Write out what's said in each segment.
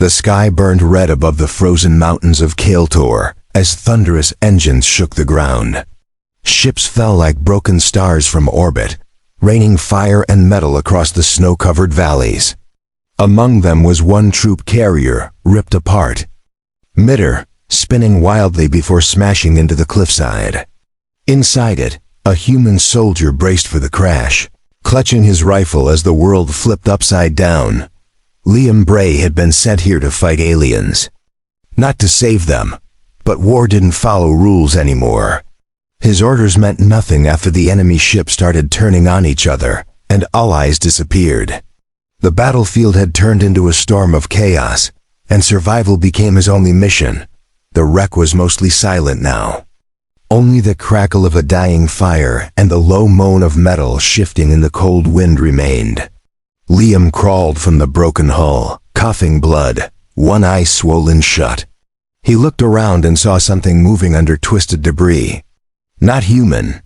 The sky burned red above the frozen mountains of Kael'tor as thunderous engines shook the ground. Ships fell like broken stars from orbit, raining fire and metal across the snow-covered valleys. Among them was one troop carrier, ripped apart. Midair, spinning wildly before smashing into the cliffside. Inside it, a human soldier braced for the crash, clutching his rifle as the world flipped upside down. Liam Bray had been sent here to fight aliens. Not to save them, but war didn't follow rules anymore. His orders meant nothing after the enemy ships started turning on each other, and allies disappeared. The battlefield had turned into a storm of chaos, and survival became his only mission. The wreck was mostly silent now. Only the crackle of a dying fire and the low moan of metal shifting in the cold wind remained. Liam crawled from the broken hull, coughing blood, one eye swollen shut. He looked around and saw something moving under twisted debris. Not human.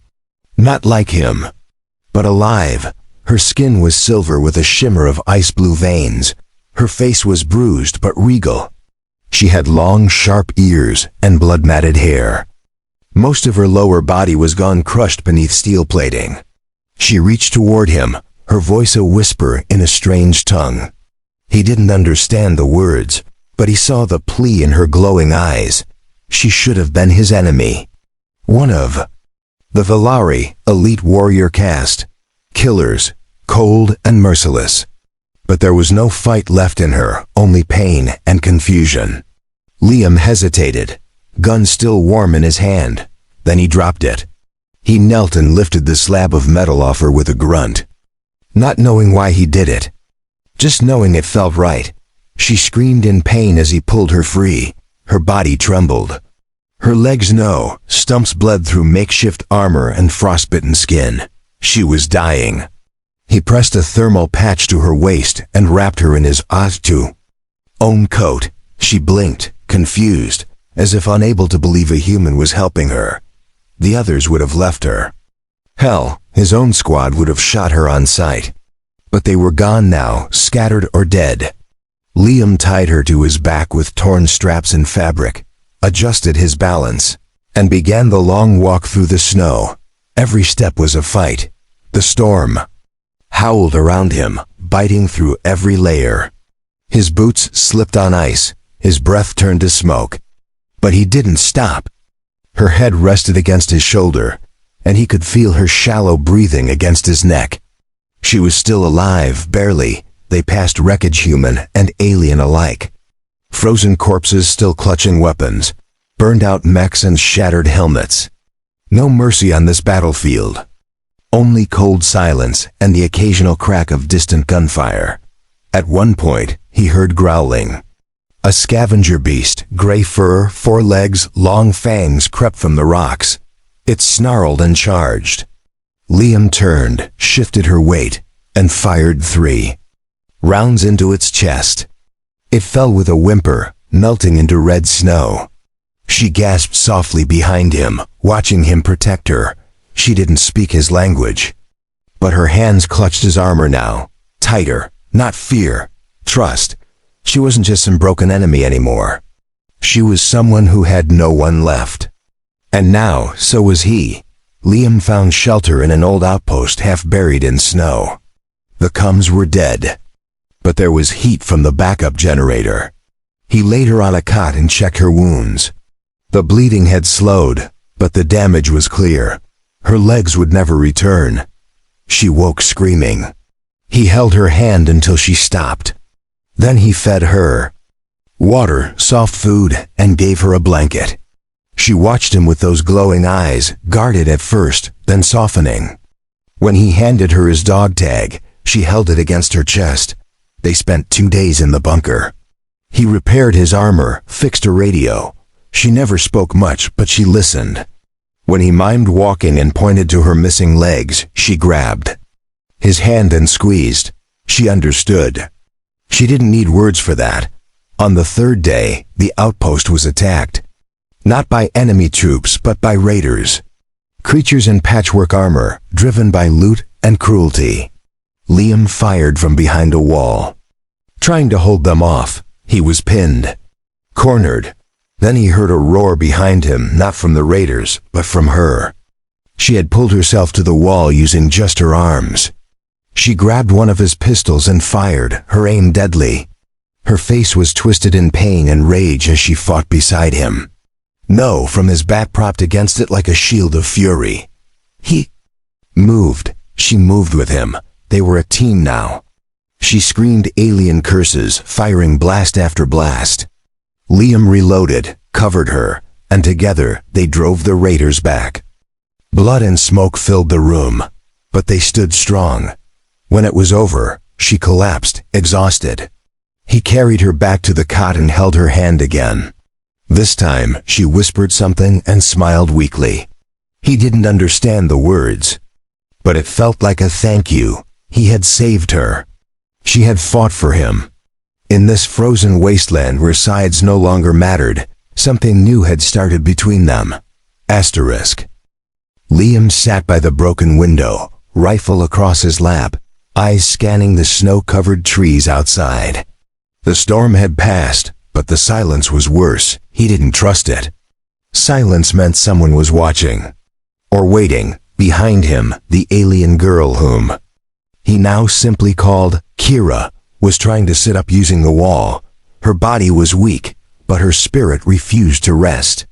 Not like him. But alive. Her skin was silver with a shimmer of ice-blue veins. Her face was bruised but regal. She had long, sharp ears and blood-matted hair. Most of her lower body was gone, crushed beneath steel plating. She reached toward him, her voice a whisper in a strange tongue. He didn't understand the words, but he saw the plea in her glowing eyes. She should have been his enemy. One of the Valari, elite warrior caste. Killers, cold and merciless. But there was no fight left in her, only pain and confusion. Liam hesitated, gun still warm in his hand. Then he dropped it. He knelt and lifted the slab of metal off her with a grunt. Not knowing why he did it. Just knowing it felt right. She screamed in pain as he pulled her free. Her body trembled. Her legs stumps bled through makeshift armor and frostbitten skin. She was dying. He pressed a thermal patch to her waist and wrapped her in his own coat. She blinked, confused, as if unable to believe a human was helping her. The others would have left her. Hell, his own squad would have shot her on sight. But they were gone now, scattered or dead. Liam tied her to his back with torn straps and fabric, adjusted his balance, and began the long walk through the snow. Every step was a fight. The storm howled around him, biting through every layer. His boots slipped on ice, his breath turned to smoke. But he didn't stop. Her head rested against his shoulder, and he could feel her shallow breathing against his neck. She was still alive, barely. They passed wreckage, human and alien alike. Frozen corpses still clutching weapons, burned out mechs and shattered helmets. No mercy on this battlefield. Only cold silence and the occasional crack of distant gunfire. At one point, he heard growling. A scavenger beast, gray fur, 4 legs, long fangs crept from the rocks. It snarled and charged. Liam turned, shifted her weight, and fired 3 rounds into its chest. It fell with a whimper, melting into red snow. She gasped softly behind him, watching him protect her. She didn't speak his language. But her hands clutched his armor now, tighter, not fear, trust. She wasn't just some broken enemy anymore. She was someone who had no one left. And now, so was he. Liam found shelter in an old outpost half buried in snow. The Cums were dead. But there was heat from the backup generator. He laid her on a cot and checked her wounds. The bleeding had slowed, but the damage was clear. Her legs would never return. She woke screaming. He held her hand until she stopped. Then he fed her. Water, soft food, and gave her a blanket. She watched him with those glowing eyes, guarded at first, then softening. When he handed her his dog tag, she held it against her chest. They spent 2 days in the bunker. He repaired his armor, fixed a radio. She never spoke much, but she listened. When he mimed walking and pointed to her missing legs, she grabbed his hand and squeezed. She understood. She didn't need words for that. On the 3rd day, the outpost was attacked. Not by enemy troops, but by raiders. Creatures in patchwork armor, driven by loot and cruelty. Liam fired from behind a wall, trying to hold them off, He was pinned, cornered. Then he heard a roar behind him, not from the raiders, but from her. She had pulled herself to the wall using just her arms. She grabbed one of his pistols and fired, her aim deadly. Her face was twisted in pain and rage as she fought beside him. No, from his back propped against it like a shield of fury. He moved. She moved with him. They were a team now. She screamed alien curses, firing blast after blast. Liam reloaded, covered her, and together they drove the raiders back. Blood and smoke filled the room, but they stood strong. When it was over, she collapsed, exhausted. He carried her back to the cot and held her hand again. This time, she whispered something and smiled weakly. He didn't understand the words, but it felt like a thank you. He had saved her. She had fought for him. In this frozen wasteland where sides no longer mattered, something new had started between them. Asterisk. Liam sat by the broken window, rifle across his lap, eyes scanning the snow-covered trees outside. The storm had passed, but the silence was worse. He didn't trust it. Silence meant someone was watching. Or waiting, behind him, the alien girl whom he now simply called Kira, was trying to sit up using the wall. Her body was weak, but her spirit refused to rest.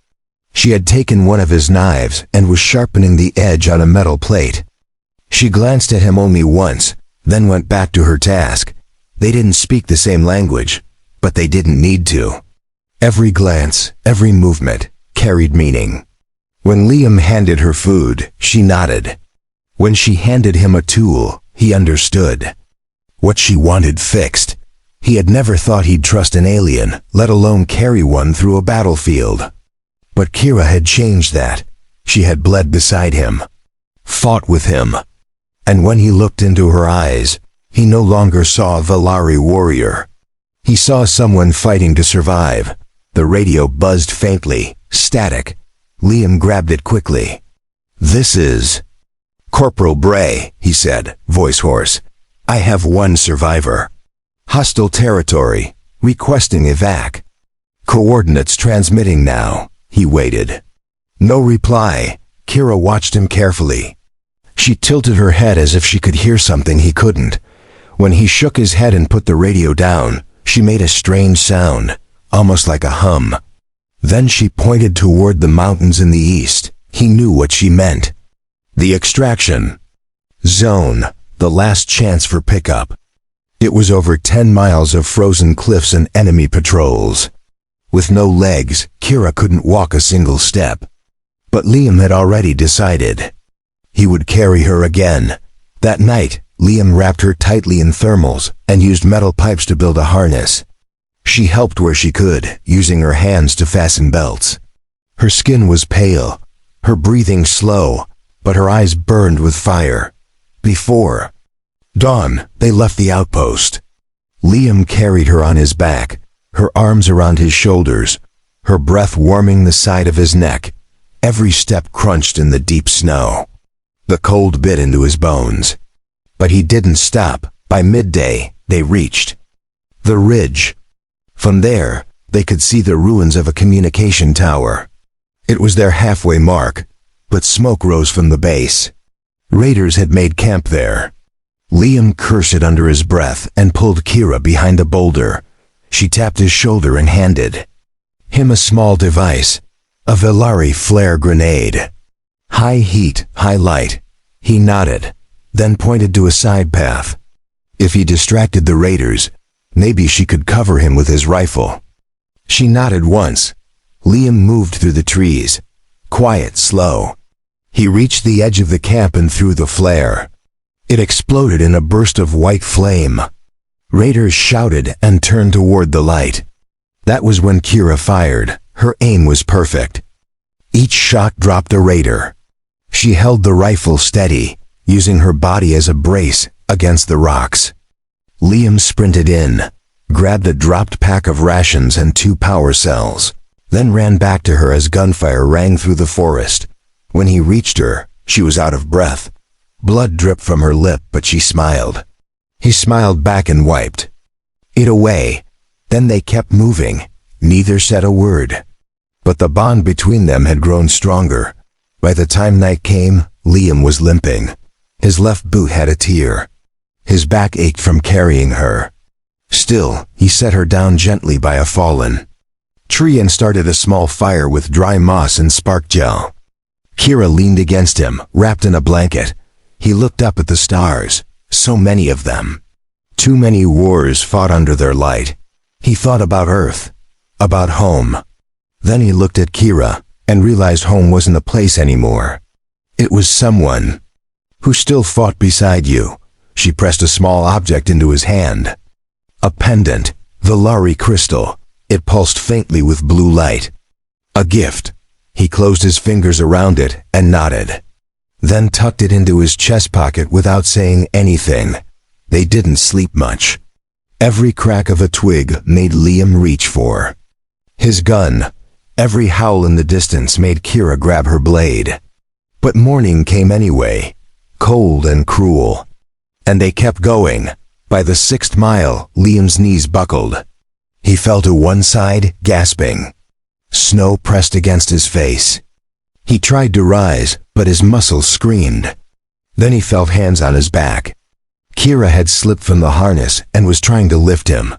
She had taken one of his knives and was sharpening the edge on a metal plate. She glanced at him only once, then went back to her task. They didn't speak the same language, but they didn't need to. Every glance, every movement, carried meaning. When Liam handed her food, she nodded. When she handed him a tool, he understood. What she wanted fixed. He had never thought he'd trust an alien, let alone carry one through a battlefield. But Kira had changed that. She had bled beside him, fought with him. And when he looked into her eyes, he no longer saw a Valari warrior. He saw someone fighting to survive. The radio buzzed faintly, static. Liam grabbed it quickly. "This is Corporal Bray," he said, voice hoarse. "I have one survivor. Hostile territory, requesting evac. Coordinates transmitting now." He waited. No reply. Kira watched him carefully. She tilted her head as if she could hear something he couldn't. When he shook his head and put the radio down, she made a strange sound, almost like a hum. Then she pointed toward the mountains in the east. He knew what she meant. The extraction zone, the last chance for pickup. It was over 10 miles of frozen cliffs and enemy patrols. With no legs, Kira couldn't walk a single step. But Liam had already decided. He would carry her again. That night, Liam wrapped her tightly in thermals and used metal pipes to build a harness. She helped where she could, using her hands to fasten belts. Her skin was pale, her breathing slow, but her eyes burned with fire. Before dawn, they left the outpost. Liam carried her on his back, her arms around his shoulders, her breath warming the side of his neck. Every step crunched in the deep snow. The cold bit into his bones. But he didn't stop. By midday, they reached the ridge. From there, they could see the ruins of a communication tower. It was their halfway mark, but smoke rose from the base. Raiders had made camp there. Liam cursed under his breath and pulled Kira behind a boulder. She tapped his shoulder and handed him a small device, a Valari flare grenade. High heat, high light. He nodded, then pointed to a side path. If he distracted the raiders, maybe she could cover him with his rifle. She nodded once. Liam moved through the trees, quiet, slow. He reached the edge of the camp and threw the flare. It exploded in a burst of white flame. Raiders shouted and turned toward the light. That was when Kira fired. Her aim was perfect. Each shot dropped a raider. She held the rifle steady, using her body as a brace against the rocks. Liam sprinted in, grabbed a dropped pack of rations and 2 power cells, then ran back to her as gunfire rang through the forest. When he reached her, she was out of breath. Blood dripped from her lip, but she smiled. He smiled back and wiped it away. Then they kept moving. Neither said a word. But the bond between them had grown stronger. By the time night came, Liam was limping. His left boot had a tear. His back ached from carrying her. Still, he set her down gently by a fallen tree and started a small fire with dry moss and spark gel. Kira leaned against him, wrapped in a blanket. He looked up at the stars, so many of them. Too many wars fought under their light. He thought about Earth, about home. Then he looked at Kira and realized home wasn't a place anymore. It was someone who still fought beside you. She pressed a small object into his hand. A pendant, the Lari crystal. It pulsed faintly with blue light. A gift. He closed his fingers around it and nodded. Then tucked it into his chest pocket without saying anything. They didn't sleep much. Every crack of a twig made Liam reach for his gun. Every howl in the distance made Kira grab her blade. But morning came anyway, cold and cruel. And they kept going. By the 6th mile, Liam's knees buckled. He fell to one side, gasping. Snow pressed against his face. He tried to rise, but his muscles screamed. Then he felt hands on his back. Kira had slipped from the harness and was trying to lift him.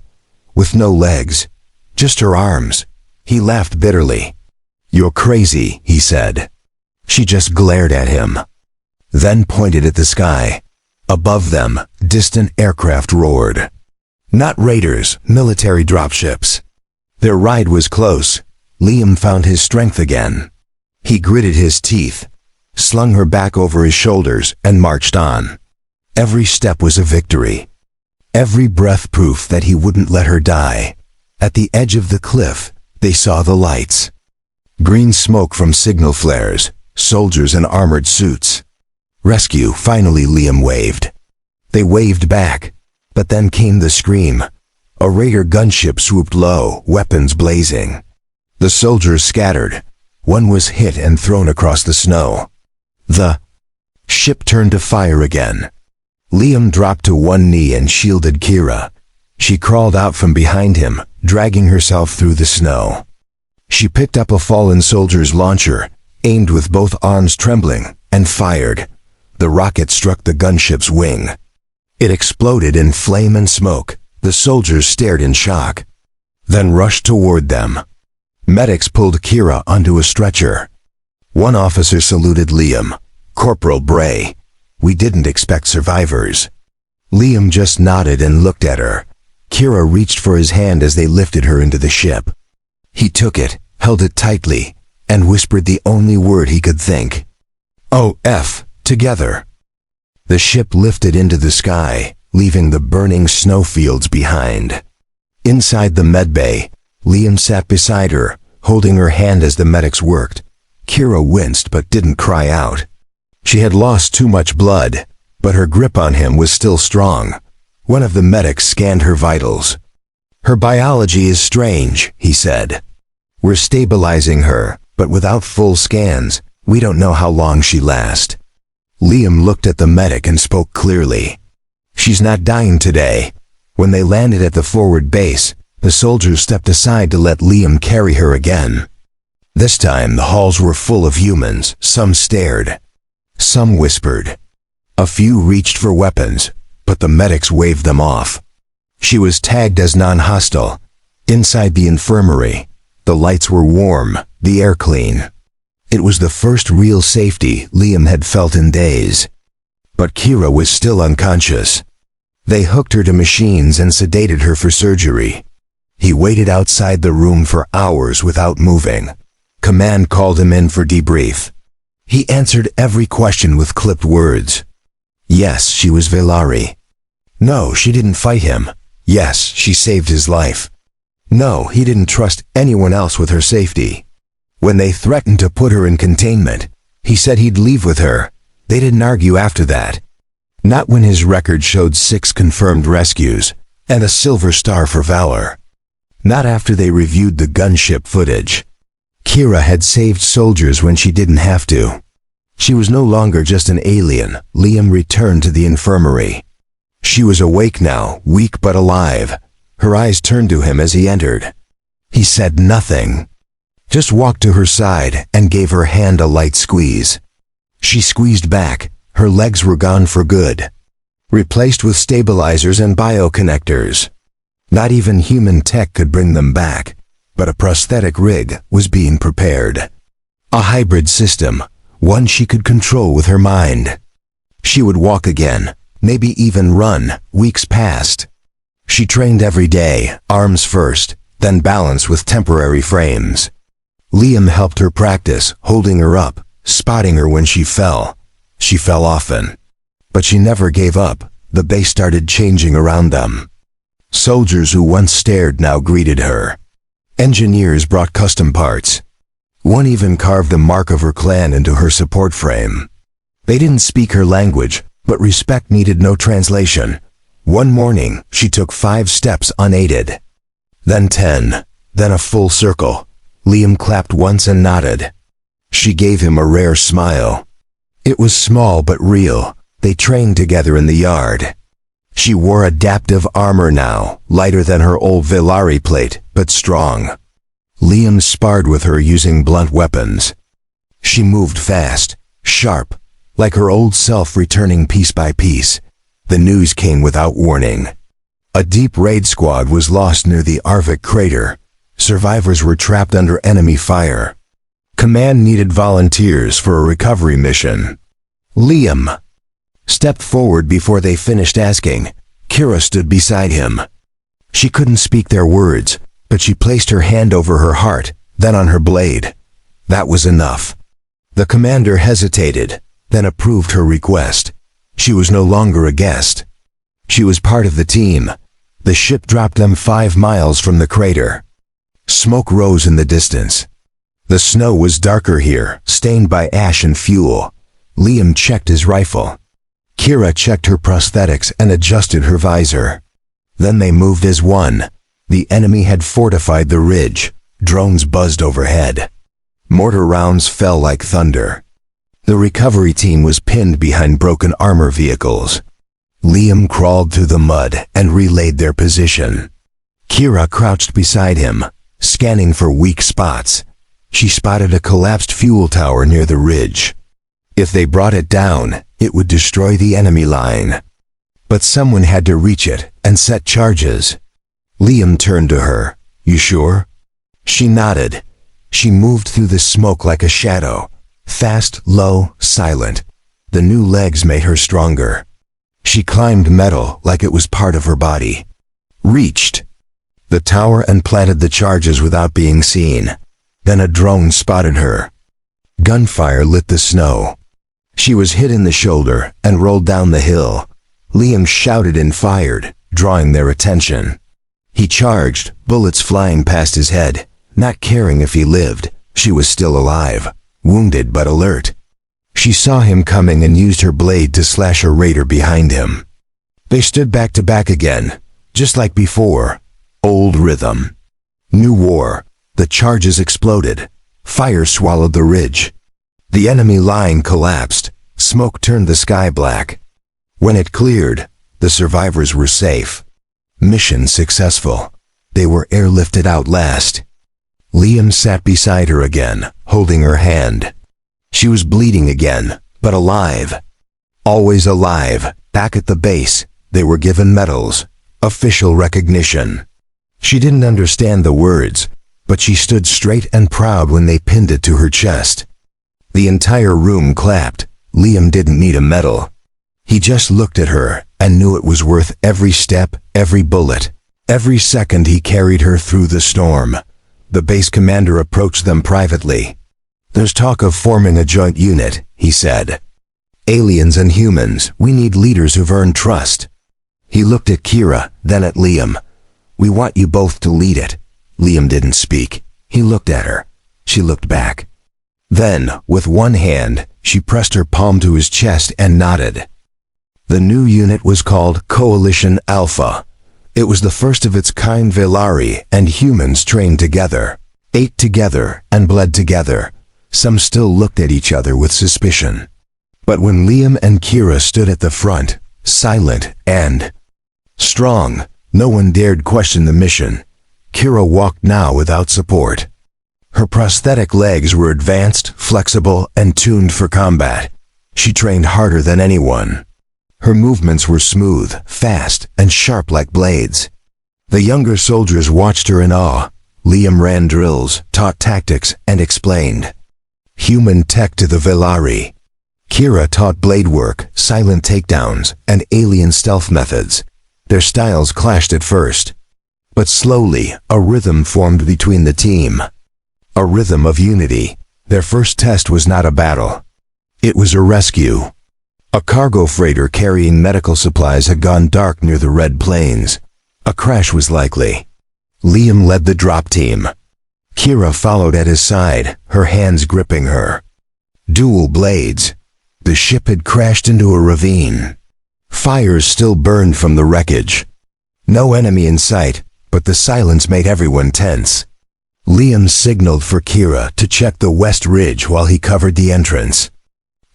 With no legs, just her arms. He laughed bitterly. "You're crazy," he said. She just glared at him. Then pointed at the sky. Above them, distant aircraft roared. Not raiders, military dropships. Their ride was close. Liam found his strength again. He gritted his teeth, slung her back over his shoulders, and marched on. Every step was a victory. Every breath proof that he wouldn't let her die. At the edge of the cliff, they saw the lights. Green smoke from signal flares, soldiers in armored suits. "Rescue," finally Liam waved. They waved back, but then came the scream. A raider gunship swooped low, weapons blazing. The soldiers scattered. One was hit and thrown across the snow. The ship turned to fire again. Liam dropped to one knee and shielded Kira. She crawled out from behind him, dragging herself through the snow. She picked up a fallen soldier's launcher, aimed with both arms trembling, and fired. The rocket struck the gunship's wing. It exploded in flame and smoke. The soldiers stared in shock, then rushed toward them. Medics pulled Kira onto a stretcher. One officer saluted Liam. "Corporal Bray, we didn't expect survivors." Liam just nodded and looked at her. Kira reached for his hand as they lifted her into the ship. He took it, held it tightly, and whispered the only word he could think. "OF, together." The ship lifted into the sky, leaving the burning snowfields behind. Inside the medbay, Liam sat beside her, holding her hand as the medics worked. Kira winced but didn't cry out. She had lost too much blood, but her grip on him was still strong. One of the medics scanned her vitals. "Her biology is strange," he said. "We're stabilizing her, but without full scans, we don't know how long she'll last." Liam looked at the medic and spoke clearly. "She's not dying today." When they landed at the forward base, the soldiers stepped aside to let Liam carry her again. This time the halls were full of humans. Some stared. Some whispered. A few reached for weapons, but the medics waved them off. She was tagged as non-hostile. Inside the infirmary, the lights were warm, the air clean. It was the first real safety Liam had felt in days. But Kira was still unconscious. They hooked her to machines and sedated her for surgery. He waited outside the room for hours without moving. Command called him in for debrief. He answered every question with clipped words. Yes, she was Velari. No, she didn't fight him. Yes, she saved his life. No, he didn't trust anyone else with her safety. When they threatened to put her in containment, he said he'd leave with her. They didn't argue after that. Not when his record showed 6 confirmed rescues and a silver star for valor. Not after they reviewed the gunship footage. Kira had saved soldiers when she didn't have to. She was no longer just an alien. Liam returned to the infirmary. She was awake now, weak but alive. Her eyes turned to him as he entered. He said nothing. Just walked to her side and gave her hand a light squeeze. She squeezed back. Her legs were gone for good, replaced with stabilizers and bioconnectors. Not even human tech could bring them back, but a prosthetic rig was being prepared. A hybrid system, one she could control with her mind. She would walk again, maybe even run. Weeks passed. She trained every day, arms first, then balance with temporary frames. Liam helped her practice, holding her up, spotting her when she fell. She fell often. But she never gave up. The base started changing around them. Soldiers who once stared now greeted her. Engineers brought custom parts. One even carved a mark of her clan into her support frame. They didn't speak her language, but respect needed no translation. One morning, she took 5 steps unaided. Then 10. Then a full circle. Liam clapped once and nodded. She gave him a rare smile. It was small but real. They trained together in the yard. She wore adaptive armor now, lighter than her old Velari plate, but strong. Liam sparred with her using blunt weapons. She moved fast, sharp, like her old self returning piece by piece. The news came without warning. A deep raid squad was lost near the Arvik crater. Survivors were trapped under enemy fire. Command needed volunteers for a recovery mission. Liam stepped forward before they finished asking. Kira stood beside him. She couldn't speak their words, but she placed her hand over her heart, then on her blade. That was enough. The commander hesitated, then approved her request. She was no longer a guest. She was part of the team. The ship dropped them 5 miles from the crater. Smoke rose in the distance. The snow was darker here, stained by ash and fuel. Liam checked his rifle. Kira checked her prosthetics and adjusted her visor. Then they moved as one. The enemy had fortified the ridge. Drones buzzed overhead. Mortar rounds fell like thunder. The recovery team was pinned behind broken armor vehicles. Liam crawled through the mud and relayed their position. Kira crouched beside him, scanning for weak spots. She spotted a collapsed fuel tower near the ridge. If they brought it down, it would destroy the enemy line. But someone had to reach it and set charges. Liam turned to her. "You sure?" She nodded. She moved through the smoke like a shadow. Fast, low, silent. The new legs made her stronger. She climbed metal like it was part of her body. Reached the tower and planted the charges without being seen. Then a drone spotted her. Gunfire lit the snow. She was hit in the shoulder and rolled down the hill. Liam shouted and fired, drawing their attention. He charged, bullets flying past his head, not caring if he lived. She was still alive, wounded but alert. She saw him coming and used her blade to slash a raider behind him. They stood back to back again, just like before. Old rhythm. New war. The charges exploded. Fire swallowed the ridge. The enemy line collapsed. Smoke turned the sky black. When it cleared, the survivors were safe. Mission successful. They were airlifted out last. Liam sat beside her again, holding her hand. She was bleeding again, but alive. Always alive. Back at the base, they were given medals. Official recognition. She didn't understand the words, but she stood straight and proud when they pinned it to her chest. The entire room clapped. Liam didn't need a medal. He just looked at her and knew it was worth every step, every bullet, every second he carried her through the storm. The base commander approached them privately. "There's talk of forming a joint unit," he said. "Aliens and humans, we need leaders who've earned trust." He looked at Kira, then at Liam. "We want you both to lead it." Liam didn't speak. He looked at her. She looked back. Then, with one hand, she pressed her palm to his chest and nodded. The new unit was called Coalition Alpha. It was the first of its kind. Velari and humans trained together, ate together, and bled together. Some still looked at each other with suspicion. But when Liam and Kira stood at the front, silent and strong, No one dared question the mission. Kira walked now without support. Her prosthetic legs were advanced, flexible, and tuned for combat. She trained harder than anyone. Her movements were smooth, fast, and sharp like blades. The younger soldiers watched her in awe. Liam ran drills, taught tactics, and explained human tech to the Velari. Kira taught blade work, silent takedowns, and alien stealth methods. Their styles clashed at first. But slowly, a rhythm formed between the team. A rhythm of unity. Their first test was not a battle. It was a rescue. A cargo freighter carrying medical supplies had gone dark near the Red Plains. A crash was likely. Liam led the drop team. Kira followed at his side, her hands gripping her. Dual blades. The ship had crashed into a ravine. Fires still burned from the wreckage. No enemy in sight, but the silence made everyone tense. Liam signaled for Kira to check the west ridge while he covered the entrance.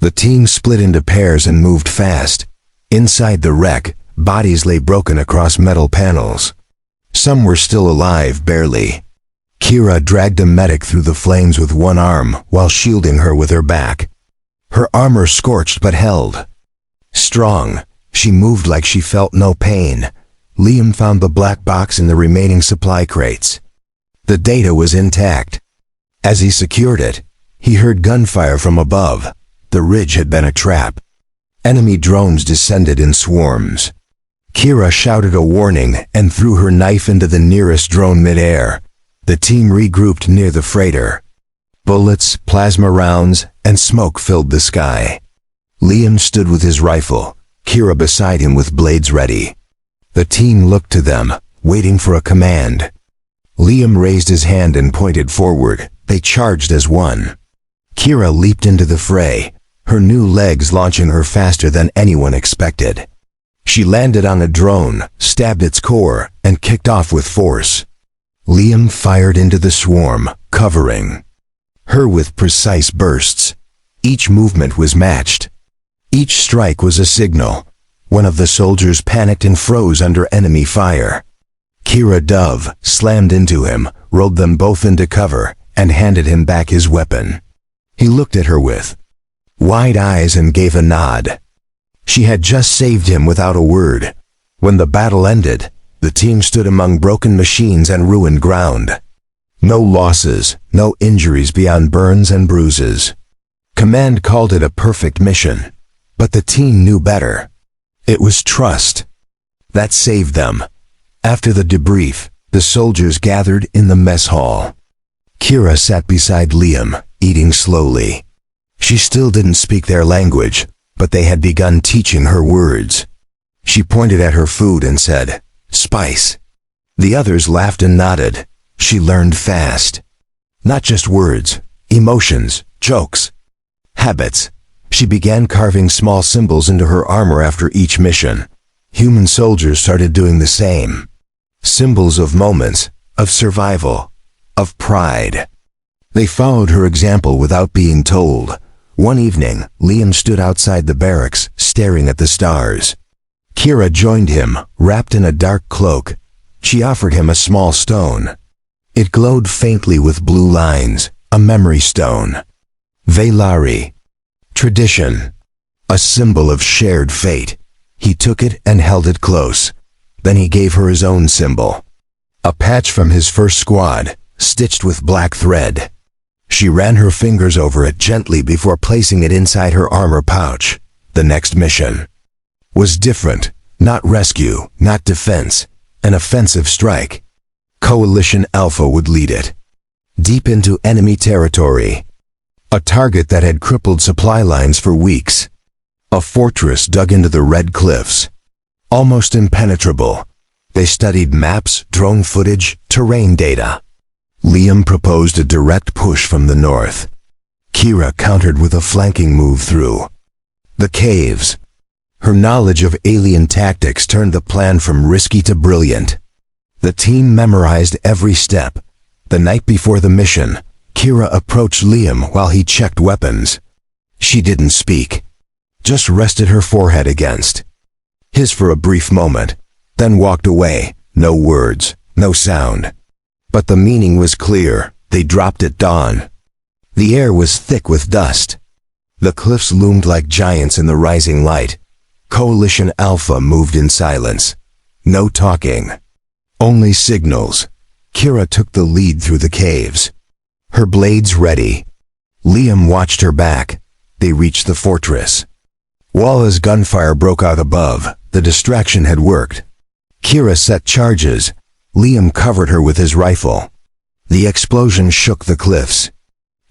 The team split into pairs and moved fast. Inside the wreck, bodies lay broken across metal panels. Some were still alive, barely. Kira dragged a medic through the flames with one arm while shielding her with her back. Her armor scorched but held. Strong, she moved like she felt no pain. Liam found the black box in the remaining supply crates. The data was intact. As he secured it, he heard gunfire from above. The ridge had been a trap. Enemy drones descended in swarms. Kira shouted a warning and threw her knife into the nearest drone midair. The team regrouped near the freighter. Bullets, plasma rounds, and smoke filled the sky. Liam stood with his rifle, Kira beside him with blades ready. The team looked to them, waiting for a command. Liam raised his hand and pointed forward. They charged as one. Kira leaped into the fray, her new legs launching her faster than anyone expected. She landed on a drone, stabbed its core, and kicked off with force. Liam fired into the swarm, covering her with precise bursts. Each movement was matched. Each strike was a signal. One of the soldiers panicked and froze under enemy fire. Kira Dove slammed into him, rolled them both into cover, and handed him back his weapon. He looked at her with wide eyes and gave a nod. She had just saved him without a word. When the battle ended, the team stood among broken machines and ruined ground. No losses, no injuries beyond burns and bruises. Command called it a perfect mission, but the team knew better. It was trust. That saved them. After the debrief, the soldiers gathered in the mess hall. Kira sat beside Liam, eating slowly. She still didn't speak their language, but they had begun teaching her words. She pointed at her food and said, "Spice." The others laughed and nodded. She learned fast. Not just words, emotions, jokes, habits. She began carving small symbols into her armor after each mission. Human soldiers started doing the same. Symbols of moments, of survival, of pride. They followed her example without being told. One evening, Liam stood outside the barracks, staring at the stars. Kira joined him, wrapped in a dark cloak. She offered him a small stone. It glowed faintly with blue lines, a memory stone. Velari. Tradition. A symbol of shared fate. He took it and held it close. Then he gave her his own symbol. A patch from his first squad, stitched with black thread. She ran her fingers over it gently before placing it inside her armor pouch. The next mission was different. Not rescue, not defense. An offensive strike. Coalition Alpha would lead it. Deep into enemy territory. A target that had crippled supply lines for weeks. A fortress dug into the red cliffs. Almost impenetrable. They studied maps, drone footage, terrain data. Liam proposed a direct push from the north. Kira countered with a flanking move through the caves. Her knowledge of alien tactics turned the plan from risky to brilliant. The team memorized every step. The night before the mission, Kira approached Liam while he checked weapons. She didn't speak, just rested her forehead against his for a brief moment, then walked away, No words, no sound. But the meaning was clear. They dropped at dawn. The air was thick with dust. The cliffs loomed like giants in the rising light. Coalition Alpha moved in silence. No talking. Only signals. Kira took the lead through the caves. Her blades ready. Liam watched her back. They reached the fortress. While as gunfire broke out above, the distraction had worked. Kira set charges. Liam covered her with his rifle. The explosion shook the cliffs.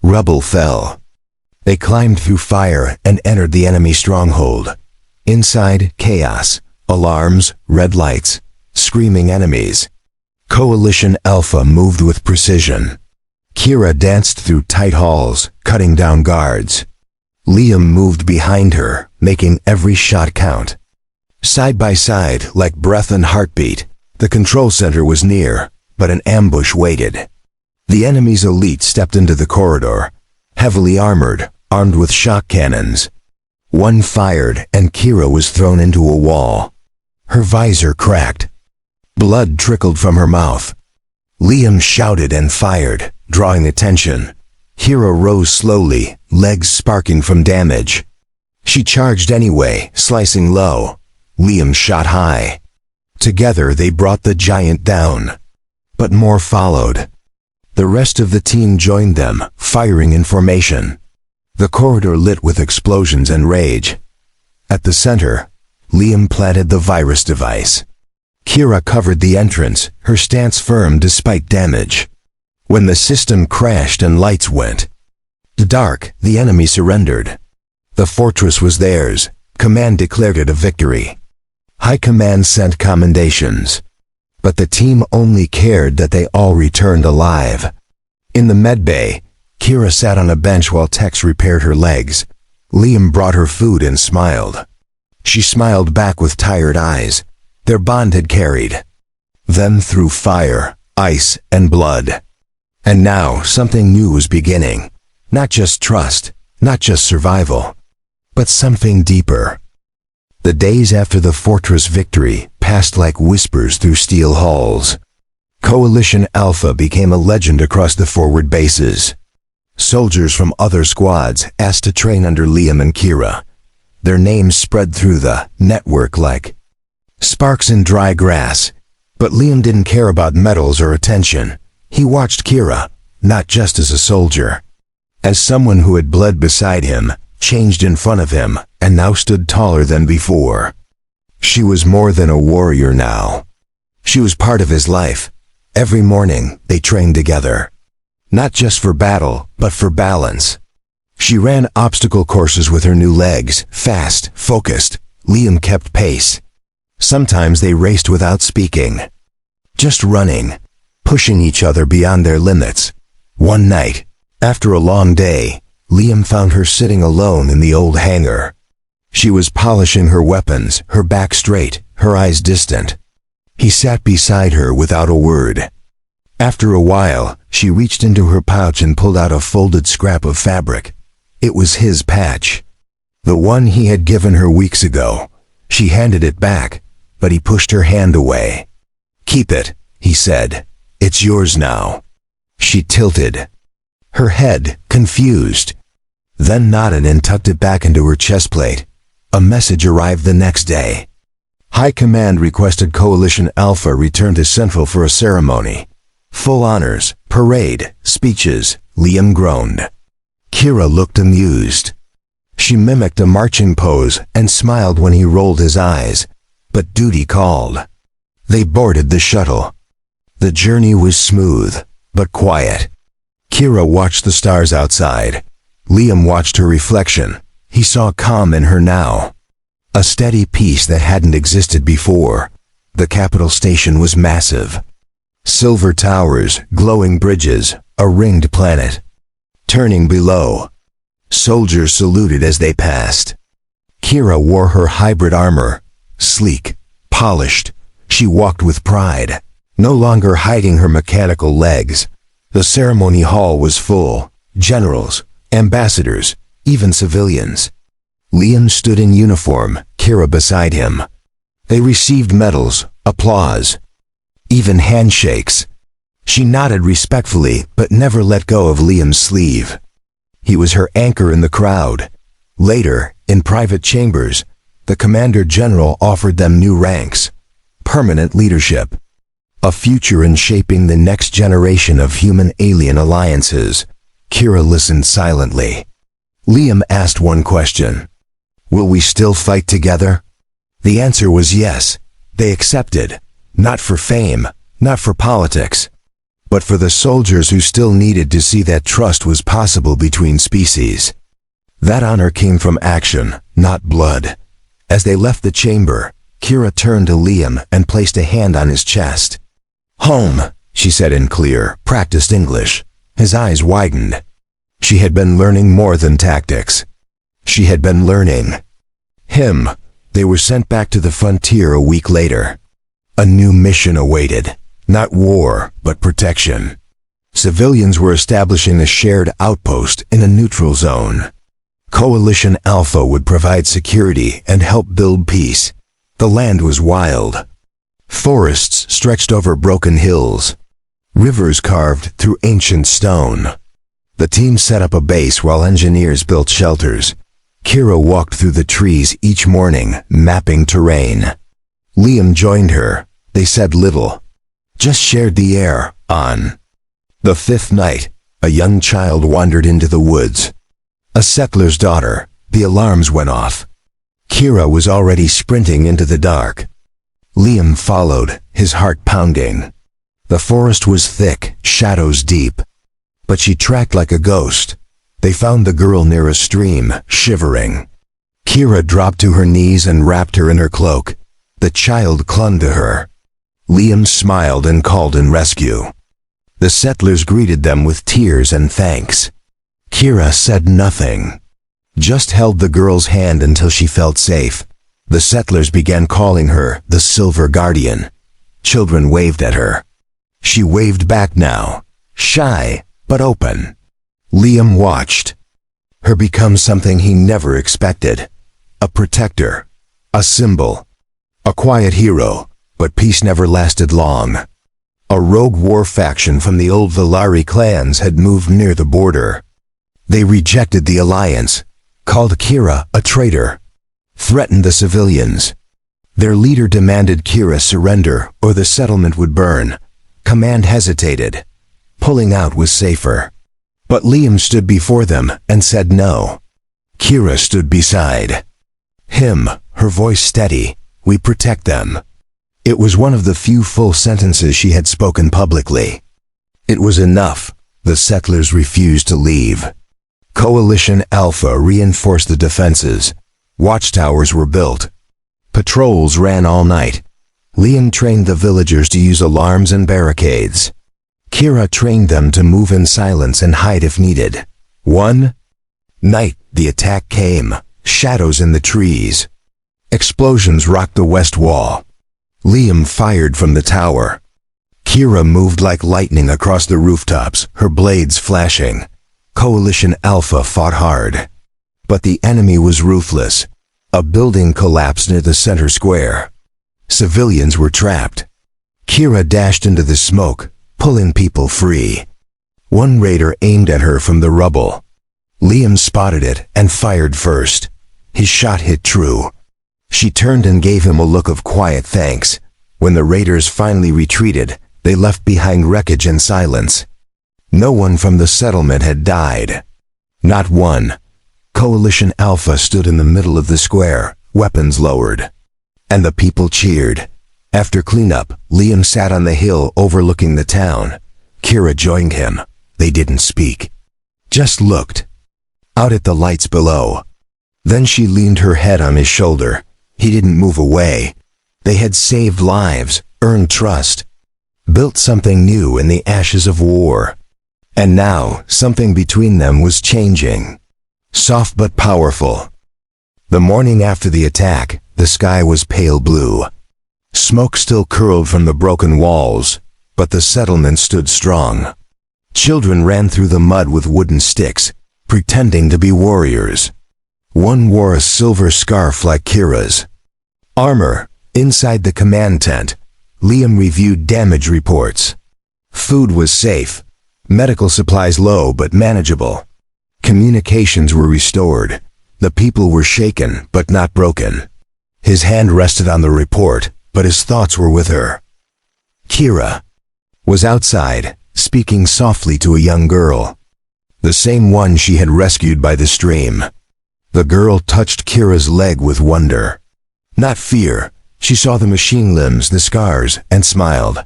Rubble fell. They climbed through fire and entered the enemy stronghold. Inside, chaos, alarms, red lights, screaming enemies. Coalition Alpha moved with precision. Kira danced through tight halls, cutting down guards. Liam moved behind her, making every shot count. Side by side, like breath and heartbeat, the control center was near, but an ambush waited. The enemy's elite stepped into the corridor, heavily armored, armed with shock cannons. One fired, and Kira was thrown into a wall. Her visor cracked. Blood trickled from her mouth. Liam shouted and fired, drawing attention. Kira rose slowly, legs sparking from damage. She charged anyway, slicing low. Liam shot high. Together they brought the giant down. But more followed. The rest of the team joined them, firing in formation. The corridor lit with explosions and rage. At the center, Liam planted the virus device. Kira covered the entrance, her stance firm despite damage. When the system crashed and lights went dark, the enemy surrendered. The fortress was theirs. Command declared it a victory. High Command sent commendations. But the team only cared that they all returned alive. In the medbay, Kira sat on a bench while Tex repaired her legs. Liam brought her food and smiled. She smiled back with tired eyes. Their bond had carried. Then through fire, ice, and blood. And now something new was beginning. Not just trust, not just survival, but something deeper. The days after the fortress victory passed like whispers through steel halls. Coalition Alpha became a legend across the forward bases. Soldiers from other squads asked to train under Liam and Kira. Their names spread through the network like sparks in dry grass. But Liam didn't care about medals or attention. He watched Kira, not just as a soldier. As someone who had bled beside him, changed in front of him, and now stood taller than before. She was more than a warrior now. She was part of his life. Every morning, they trained together. Not just for battle, but for balance. She ran obstacle courses with her new legs, fast, focused. Liam kept pace. Sometimes they raced without speaking. Just running, pushing each other beyond their limits. One night, after a long day, Liam found her sitting alone in the old hangar. She was polishing her weapons, her back straight, her eyes distant. He sat beside her without a word. After a while, she reached into her pouch and pulled out a folded scrap of fabric. It was his patch. The one he had given her weeks ago. She handed it back, but he pushed her hand away. "Keep it," he said. "It's yours now." She tilted. Her head, confused. Then nodded and tucked it back into her chest plate. A message arrived the next day. High Command requested Coalition Alpha return to Central for a ceremony. Full honors, parade, speeches. Liam groaned. Kira looked amused. She mimicked a marching pose and smiled when he rolled his eyes. But duty called. They boarded the shuttle. The journey was smooth, but quiet. Kira watched the stars outside. Liam watched her reflection. He saw calm in her now. A steady peace that hadn't existed before. The capital station was massive. Silver towers, glowing bridges, a ringed planet. Turning below, soldiers saluted as they passed. Kira wore her hybrid armor, sleek, polished. She walked with pride, no longer hiding her mechanical legs. The ceremony hall was full. Generals, ambassadors, even civilians. Liam stood in uniform, Kira beside him. They received medals, applause. even handshakes. She nodded respectfully, but never let go of Liam's sleeve. He was her anchor in the crowd. Later, in private chambers, the Commander-General offered them new ranks, permanent leadership, a future in shaping the next generation of human-alien alliances. Kira listened silently. Liam asked one question. Will we still fight together? The answer was yes. They accepted, not for fame, not for politics, but for the soldiers who still needed to see that trust was possible between species. That honor came from action, not blood. As they left the chamber, Kira turned to Liam and placed a hand on his chest. Home, she said in clear, practiced English. His eyes widened. She had been learning more than tactics. She had been learning him. They were sent back to the frontier a week later. A new mission awaited. Not war, but protection. Civilians were establishing a shared outpost in a neutral zone. Coalition Alpha would provide security and help build peace. The land was wild. Forests stretched over broken hills. Rivers carved through ancient stone. The team set up a base while engineers built shelters. Kira walked through the trees each morning, mapping terrain. Liam joined her. They said little, just shared the air. On the fifth night, a young child wandered into the woods. A settler's daughter. The alarms went off. Kira was already sprinting into the dark. Liam followed, his heart pounding. The forest was thick, shadows deep. But she tracked like a ghost. They found the girl near a stream, shivering. Kira dropped to her knees and wrapped her in her cloak. The child clung to her. Liam smiled and called in rescue. The settlers greeted them with tears and thanks. Kira said nothing, just held the girl's hand until she felt safe. The settlers began calling her the Silver Guardian. Children waved at her. She waved back now, shy but open. Liam watched her become something he never expected. A protector, a symbol, a quiet hero, but peace never lasted long. A rogue war faction from the old Valari clans had moved near the border. They rejected the alliance, called Kira a traitor, threatened the civilians. Their leader demanded Kira surrender or the settlement would burn. Command hesitated. Pulling out was safer. But Liam stood before them and said no. Kira stood beside him, her voice steady. We protect them. It was one of the few full sentences she had spoken publicly. It was enough. The settlers refused to leave. Coalition Alpha reinforced the defenses. Watchtowers were built. Patrols ran all night. Liam trained the villagers to use alarms and barricades. Kira trained them to move in silence and hide if needed. One night, the attack came. Shadows in the trees. Explosions rocked the west wall. Liam fired from the tower. Kira moved like lightning across the rooftops, her blades flashing. Coalition Alpha fought hard. But the enemy was ruthless. A building collapsed near the center square. Civilians were trapped. Kira dashed into the smoke, pulling people free. One raider aimed at her from the rubble. Liam spotted it and fired first. His shot hit true. She turned and gave him a look of quiet thanks. When the raiders finally retreated, they left behind wreckage and silence. No one from the settlement had died. Not one. Coalition Alpha stood in the middle of the square, weapons lowered. And the people cheered. After cleanup, Liam sat on the hill overlooking the town. Kira joined him. They didn't speak, just looked out at the lights below. Then she leaned her head on his shoulder. He didn't move away. They had saved lives, earned trust, built something new in the ashes of war. And now, something between them was changing. Soft but powerful. The morning after the attack, the sky was pale blue. Smoke still curled from the broken walls, but the settlement stood strong. Children ran through the mud with wooden sticks, pretending to be warriors. One wore a silver scarf like Kira's. Armor, inside the command tent, Liam reviewed damage reports. Food was safe. Medical supplies low but manageable. Communications were restored. The people were shaken but not broken. His hand rested on the report, but his thoughts were with her. Kira was outside, speaking softly to a young girl. The same one she had rescued by the stream. The girl touched Kira's leg with wonder. Not fear. She saw the machine limbs, the scars, and smiled.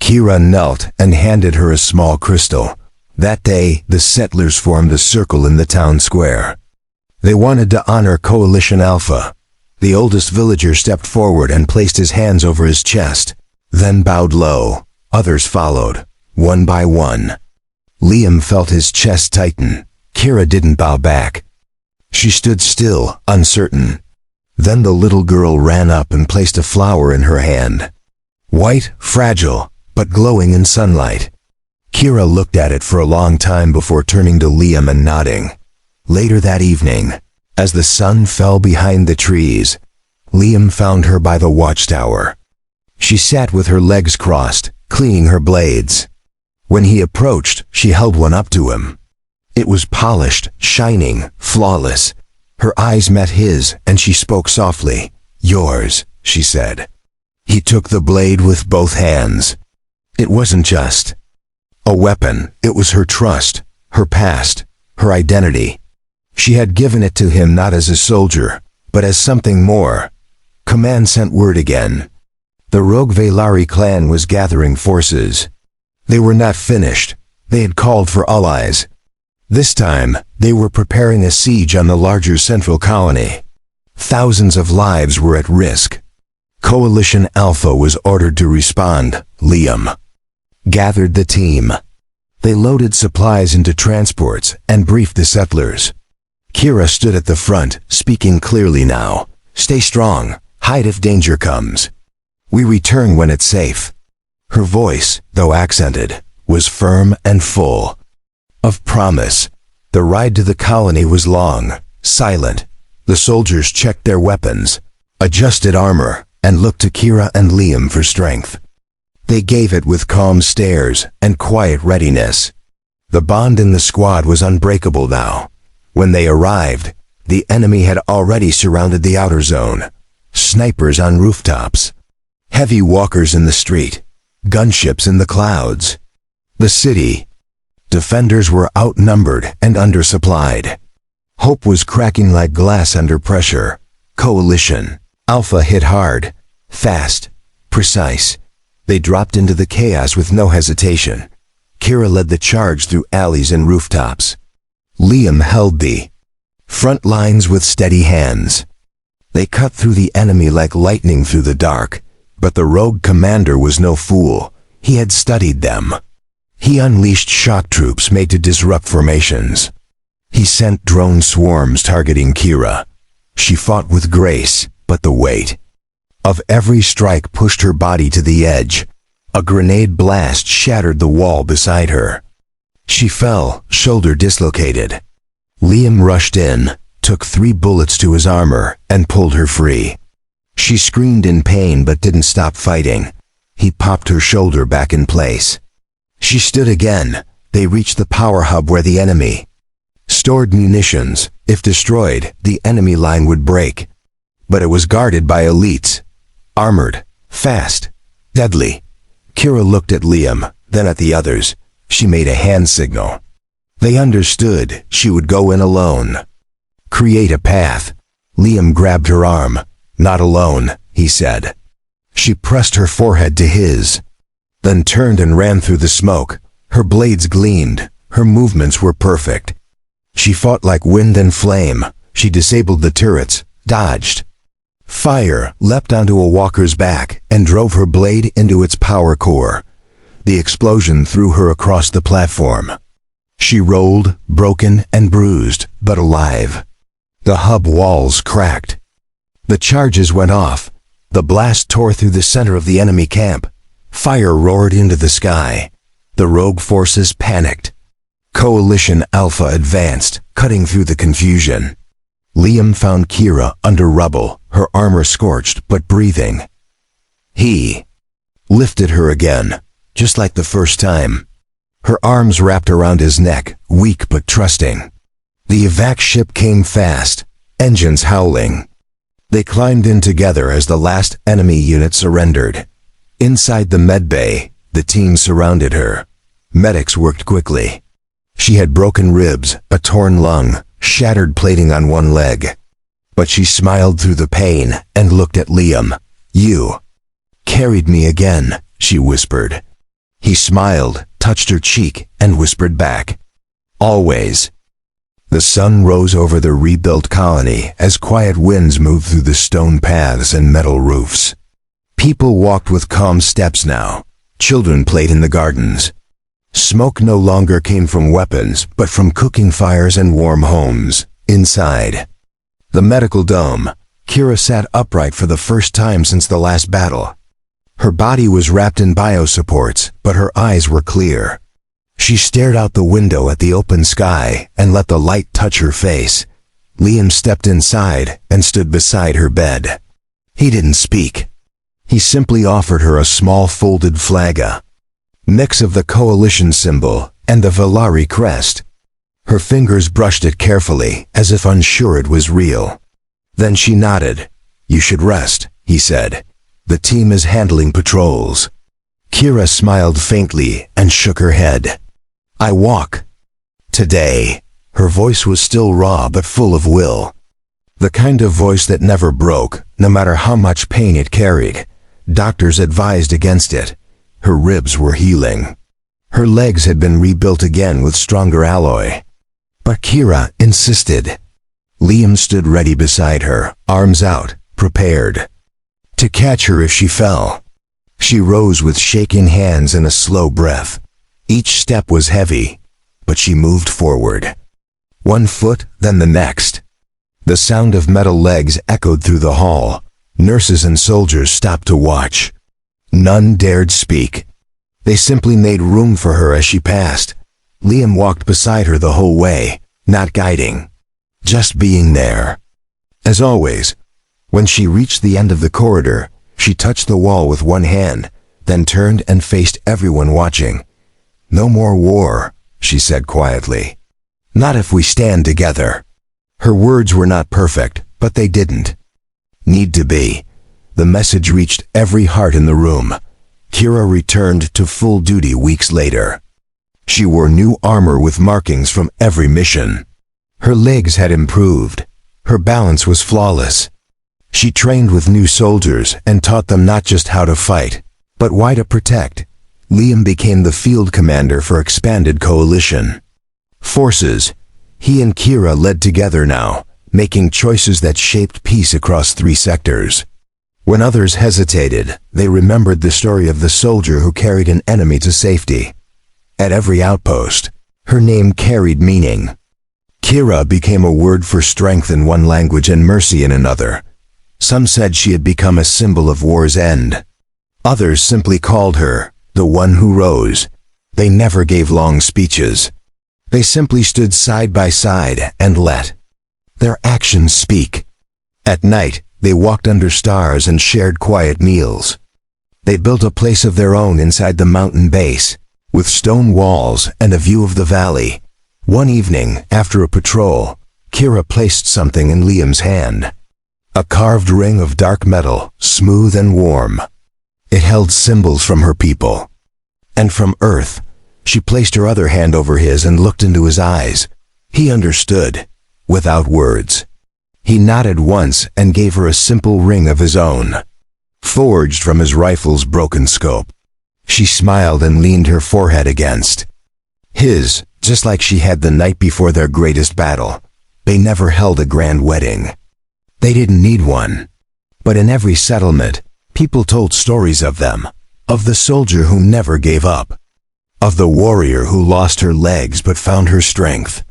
Kira knelt and handed her a small crystal. That day, the settlers formed a circle in the town square. They wanted to honor Coalition Alpha. The oldest villager stepped forward and placed his hands over his chest, then bowed low. Others followed, one by one. Liam felt his chest tighten. Kira didn't bow back. She stood still, uncertain. Then the little girl ran up and placed a flower in her hand. White, fragile, but glowing in sunlight. Kira looked at it for a long time before turning to Liam and nodding. Later that evening, as the sun fell behind the trees, Liam found her by the watchtower. She sat with her legs crossed, cleaning her blades. When he approached, she held one up to him. It was polished, shining, flawless. Her eyes met his, and she spoke softly. "Yours," she said. He took the blade with both hands. It wasn't just a weapon. It was her trust, her past, her identity. She had given it to him not as a soldier, but as something more. Command sent word again. The rogue Velari clan was gathering forces. They were not finished. They had called for allies. This time, they were preparing a siege on the larger central colony. Thousands of lives were at risk. Coalition Alpha was ordered to respond. Liam gathered the team. They loaded supplies into transports and briefed the settlers. Kira stood at the front, speaking clearly now. "Stay strong. Hide if danger comes. We return when it's safe." Her voice, though accented, was firm and full of promise. The ride to the colony was long, silent. The soldiers checked their weapons, adjusted armor, and looked to Kira and Liam for strength. They gave it with calm stares and quiet readiness. The bond in the squad was unbreakable now. When they arrived, the enemy had already surrounded the outer zone. Snipers on rooftops, heavy walkers in the street, gunships in the clouds. The city. Defenders were outnumbered and undersupplied. Hope was cracking like glass under pressure. Coalition Alpha hit hard, fast, precise. They dropped into the chaos with no hesitation. Kira led the charge through alleys and rooftops. Liam held the front lines with steady hands. They cut through the enemy like lightning through the dark, but the rogue commander was no fool. He had studied them. He unleashed shock troops made to disrupt formations. He sent drone swarms targeting Kira. She fought with grace, but the weight of every strike pushed her body to the edge. A grenade blast shattered the wall beside her. She fell, shoulder dislocated. Liam rushed in, took 3 bullets to his armor, and pulled her free. She screamed in pain but didn't stop fighting. He popped her shoulder back in place. She stood again. They reached the power hub where the enemy stored munitions. If destroyed, the enemy line would break. But it was guarded by elites. Armored, fast, deadly. Kira looked at Liam, then at the others. She made a hand signal. They understood she would go in alone. Create a path. Liam grabbed her arm. "Not alone," he said. She pressed her forehead to his, then turned and ran through the smoke. Her blades gleamed. Her movements were perfect. She fought like wind and flame. She disabled the turrets, dodged fire, leapt onto a walker's back, and drove her blade into its power core. The explosion threw her across the platform. She rolled, broken and bruised, but alive. The hub walls cracked. The charges went off. The blast tore through the center of the enemy camp. Fire roared into the sky. The rogue forces panicked. Coalition Alpha advanced, cutting through the confusion. Liam found Kira under rubble, her armor scorched but breathing. He lifted her again, just like the first time. Her arms wrapped around his neck, weak but trusting. The evac ship came fast, engines howling. They climbed in together as the last enemy unit surrendered. Inside the medbay, the team surrounded her. Medics worked quickly. She had broken ribs, a torn lung, shattered plating on one leg. But she smiled through the pain and looked at Liam. "You carried me again," she whispered. He smiled, touched her cheek, and whispered back, "Always." The sun rose over the rebuilt colony as quiet winds moved through the stone paths and metal roofs. People walked with calm steps now. Children played in the gardens. Smoke no longer came from weapons, but from cooking fires and warm homes. Inside the medical dome, Kira sat upright for the first time since the last battle. Her body was wrapped in biosupports, but her eyes were clear. She stared out the window at the open sky and let the light touch her face. Liam stepped inside and stood beside her bed. He didn't speak. He simply offered her a small folded flag, a mix of the coalition symbol and the Valari crest. Her fingers brushed it carefully, as if unsure it was real. Then she nodded. "You should rest," he said. "The team is handling patrols." Kira smiled faintly and shook her head. "I walk today." Her voice was still raw but full of will. The kind of voice that never broke, no matter how much pain it carried. Doctors advised against it. Her ribs were healing. Her legs had been rebuilt again with stronger alloy. But Kira insisted. Liam stood ready beside her, arms out, prepared to catch her if she fell. She rose with shaking hands and a slow breath. Each step was heavy, but she moved forward. One foot, then the next. The sound of metal legs echoed through the hall. Nurses and soldiers stopped to watch. None dared speak. They simply made room for her as she passed. Liam walked beside her the whole way, not guiding, just being there. As always, when she reached the end of the corridor, she touched the wall with one hand, then turned and faced everyone watching. "No more war," she said quietly. "Not if we stand together." Her words were not perfect, but they didn't need to be. The message reached every heart in the room. Kira returned to full duty weeks later. She wore new armor with markings from every mission. Her legs had improved. Her balance was flawless. She trained with new soldiers and taught them not just how to fight, but why to protect. Liam became the field commander for expanded coalition forces. He and Kira led together now, making choices that shaped peace across 3 sectors. When others hesitated, they remembered the story of the soldier who carried an enemy to safety. At every outpost, her name carried meaning. Kira became a word for strength in one language and mercy in another. Some said she had become a symbol of war's end. Others simply called her the one who rose. They never gave long speeches. They simply stood side by side and let their actions speak. At night, they walked under stars and shared quiet meals. They built a place of their own inside the mountain base, with stone walls and a view of the valley. One evening, after a patrol, Kira placed something in Liam's hand. A carved ring of dark metal, smooth and warm. It held symbols from her people. And from Earth. She placed her other hand over his and looked into his eyes. He understood, without words. He nodded once and gave her a simple ring of his own, forged from his rifle's broken scope. She smiled and leaned her forehead against his, just like she had the night before their greatest battle. They never held a grand wedding. They didn't need one. But in every settlement, people told stories of them, of the soldier who never gave up, of the warrior who lost her legs but found her strength,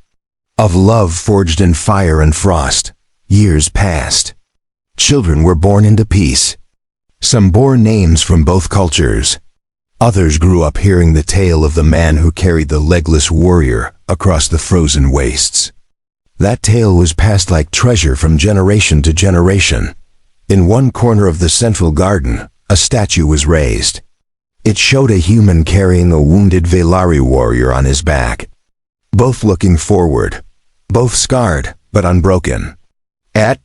of love forged in fire and frost. Years passed. Children were born into peace. Some bore names from both cultures. Others grew up hearing the tale of the man who carried the legless warrior across the frozen wastes. That tale was passed like treasure from generation to generation. In one corner of the central garden, a statue was raised. It showed a human carrying a wounded Velari warrior on his back. Both looking forward. Both scarred, but unbroken. At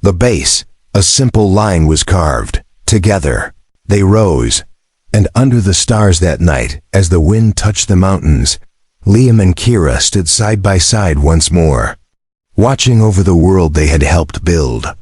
the base, a simple line was carved. Together, they rose. And under the stars that night, as the wind touched the mountains, Liam and Kira stood side by side once more, watching over the world they had helped build.